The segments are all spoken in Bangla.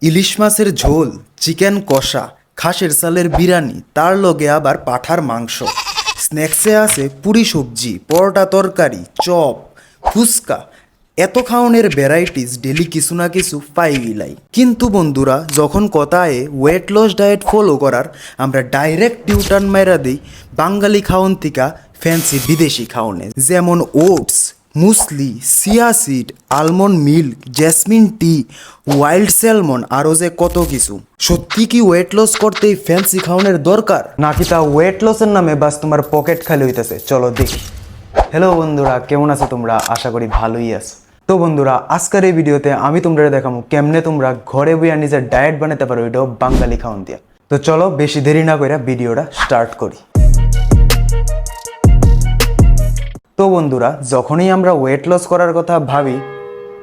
ইলিশ মাছের ঝোল, চিকেন কষা, খাসের চালের বিরিয়ানি, তার লগে আবার পাঠার মাংস। স্ন্যাক্সে আছে পুরি সবজি, পরোটা তরকারি, চপ, ফুচকা। এত খাওনের ভ্যারাইটিস ডেলি কিছু না কিছু পাইলাই। কিন্তু বন্ধুরা, যখন কথায় ওয়েট লস ডায়েট ফলো করার, আমরা ডাইরেক্ট টিউটার্ন মাইরা দিই বাঙালি খাওন থেকে ফ্যান্সি বিদেশি খাওনে, যেমন ওটস, মুসলি, সিয়া সিড, আলমন্ড মিল্ক, জেসমিন টি, ওয়াইল্ড স্যালমন, আরও যে কত কিছু। সত্যি কি ওয়েট লস করতে এই ফ্যান্সি খাওনের দরকার, নাকি তা ওয়েট লসের নামে বাস তোমার পকেট খালি হইতেছে? চলো দেখি। হ্যালো বন্ধুরা, কেমন আছো তোমরা? আশা করি ভালোই আছো। তো বন্ধুরা, আজকের এই ভিডিওতে আমি তোমরা দেখাবো কেমনে তোমরা ঘরে বইয়া নিজের ডায়েট বানাতে পারো, এটাও বাঙালি খাওন দিয়া। তো চলো বেশি দেরি না করে ভিডিওটা স্টার্ট করি। তো বন্ধুরা, যখনই আমরা ওয়েট লস করার কথা ভাবি,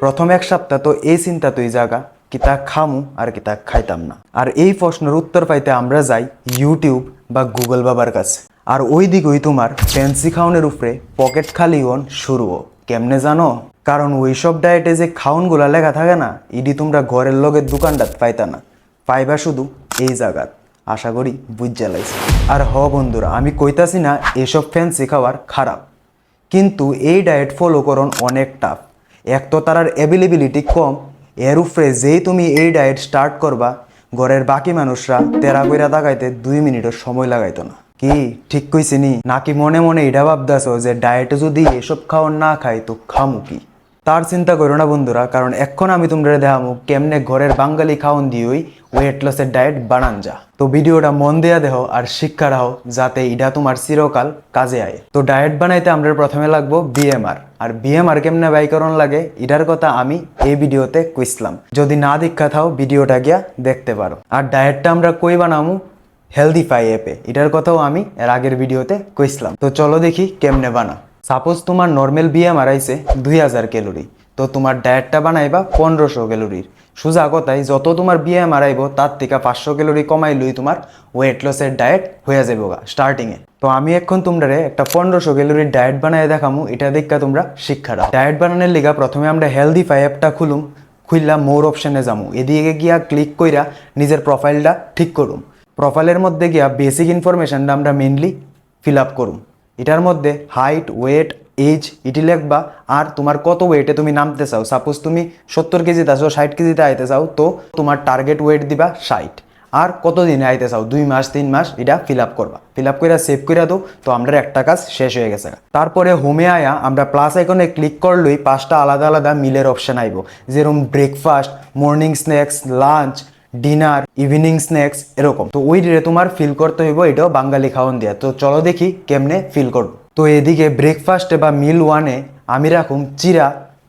প্রথম এক সপ্তাহ তো এই চিন্তা তুই জাগা কি তা খামু আর কি তা খাইতাম না। আর এই প্রশ্নের উত্তর পাইতে আমরা যাই ইউটিউব বা গুগল বাবার কাছে। আর ওই দিকই তোমার ফ্যান্সি খাওনের উপরে পকেট খালি হন শুরুও। কেমনে জানো? কারণ ওইসব ডায়েটে যে খাওনগুলা লেখা থাকে না, ইডি তোমরা ঘরের লগের দোকানটাত পাইতা না, পাইবা শুধু এই জায়গাত। আশা করি বুঝ জ্বালাইছে। আর বন্ধুরা, আমি কইতাছি না এসব ফ্যান্সি খাওয়ার খারাপ, কিন্তু এই ডায়েট ফলো করন অনেক টাফ। এক তো তার অ্যাভেলেবিলিটি কম, এর উপরে যেই তুমি এই ডায়েট স্টার্ট করবা, ঘরের বাকি মানুষরা তেরা কইরা তাকাইতে 2 মিনিটও সময় লাগাইতো না। কি ঠিক কইছিনি? নাকি মনে মনে এটা ভাবদাছো যে ডায়েটে যদি এসব খাওয়ার না খাই তো খামু কি? তার চিন্তা করো না বন্ধুরা, কারণ এখন আমি তোমরা দেখামু কেমনে ঘরের বাঙালি খাওন দিয়েই ওয়েট লসের ডায়েট বানান যা। তো ভিডিওটা মন দেয়া দেহ আর শিক্ষা রাখো, যাতে এটা তোমার চিরকাল কাজে আয়। তো ডায়েট বানাইতে আমরা প্রথমে লাগবো বিএমআর। আর বিএমআর কেমনে বাইকরণ লাগে এটার কথা আমি এই ভিডিওতে কইসলাম। যদি না দীক্ষা থাও ভিডিওটা গিয়া দেখতে পারো। আর ডায়েটটা আমরা কই বানামু? হেলদিফাই অ্যাপে। এটার কথাও আমি এর আগের ভিডিওতে কইসলাম। তো চলো দেখি কেমনে বানা। সাপোজ তোমার নর্মাল বিএমআর আইছে 2000 ক্যালোরি, তো তোমার ডায়েটটা বানাইবা 1500 ক্যালোরির। সোজা কথায় যত তোমার বিএমআর আইব তার থেকে 500 ক্যালোরি কমাইলই তোমার ওয়েট লসের ডায়েট হয়ে যাবে স্টার্টিংয়ে। তো আমি এখন তোমরা একটা 1500 ক্যালোরির ডায়েট বানাই দেখামু, এটা দেখা তোমরা শিক্ষা দাও। ডায়েট বানানোর লিগা প্রথমে আমরা হেলদিফাই অ্যাপটা খুললাম মোর অপশনে যামু। এদিকে গিয়া ক্লিক কইরা নিজের প্রোফাইলটা ঠিক করুম। প্রোফাইলের মধ্যে গিয়া বেসিক ইনফরমেশনটা আমরা মেনলি ফিল আপ করুম। এটার মধ্যে হাইট, ওয়েট, এজ ইটি লিখবা। আর তোমার কত ওয়েটে তুমি নামতে চাও। সাপোজ তুমি 70 কেজিতে আসো, 60 কেজিতে আইতে চাও, তো তোমার টার্গেট ওয়েট দিবা 60। আর কত দিনে আইতে চাও, 2 মাস 3 মাস, এটা ফিল আপ করবা। ফিল আপ করে সেভ করে দাও। তো আমরা একটা কাজ শেষ হয়ে গেছে। তারপরে হোমে আয়া আমরা প্লাস আইকনে ক্লিক করলেই 5টা আলাদা আলাদা মিলের অপশন আইব, যেরকম breakfast, morning snacks, lunch, dinner, evening snacks, এরকম। তো ওই ডে তোমার ফিল করতে হইব এটাও বাঙালি খাওয়ান দিয়া। তো চলো দেখি কেমনে ফিল করবো। তো এদিকে ব্রেকফাস্টে বা মিল 1-এ আমি রাখুম চিরা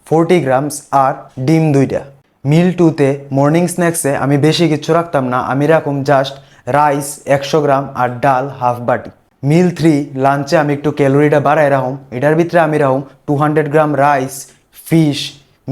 40 গ্রামস আর ডিম 2টা। মিল 2-তে মর্নিং স্ন্যাক্সে আমি বেশি কিছু রাখতাম না, আমি রাখুম জাস্ট রাইস 100 গ্রাম আর ডাল হাফ বাটি। মিল 3 লাঞ্চে আমি একটু ক্যালোরিটা বাড়াই রাখুম। এটার ভিতরে আমি রাখুম 200 গ্রাম রাইস, ফিশ,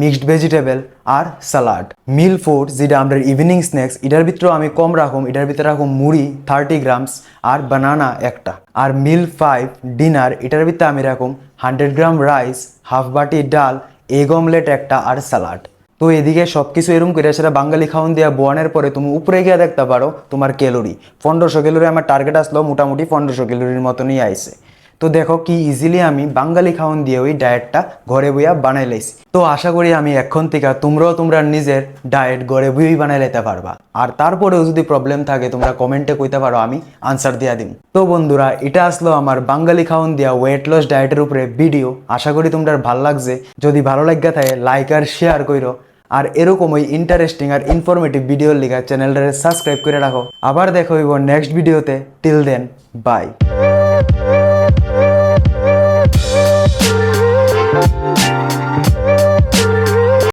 মিক্সড ভেজিটেবল আর সালাড। মিল 4 যেটা আমরা ইভিনিং স্ন্যাক্স, এটার ভিতরেও আমি কম রাখুম। এটার ভিতরে রাখুম মুড়ি 30 গ্রামস আর বানানা একটা। আর মিল 5 ডিনার, এটার ভিতরে আমি রাখুম 100 গ্রাম রাইস, হাফ বাটি ডাল, এগ অমলেট একটা আর সালাড। তো এদিকে সব কিছু এরকম করে সেটা বাঙালি খাওয়ান দেওয়া বোয়ানের পরে তুমি উপরে গিয়ে দেখতে পারো তোমার ক্যালোরি 1500 ক্যালোরি। আমার টার্গেট আসলো মোটামুটি 1500 ক্যালোরির মতনই আইছে। তো দেখো কি ইজিলি আমি বাঙালি খাওয়ান দিয়ে ওই ডায়েটটা ঘরে বইয়া বানাই লাইছি। তো আশা করি আমি এখন থেকে তোমরাও তোমরা নিজের ডায়েট ঘরে বইয়েই বানাই লাইতে পারবা। আর তারপরেও যদি প্রবলেম থাকে তোমরা কমেন্টে কইতে পারো, আমি আনসার দিয়া দিম। তো বন্ধুরা, এটা আসলো আমার বাঙালি খাওয়ান দিয়া ওয়েট লস ডায়েটের উপরে ভিডিও। আশা করি তোমরা ভালো লাগছে। যদি ভালো লাগা থাকে লাইক আর শেয়ার কইরো। আর এরকমই ইন্টারেস্টিং আর ইনফরমেটিভ ভিডিওর লিগা চ্যানেলটারে সাবস্ক্রাইব করে রাখো। আবার দেখা হইব নেক্সট ভিডিওতে। Till then, by.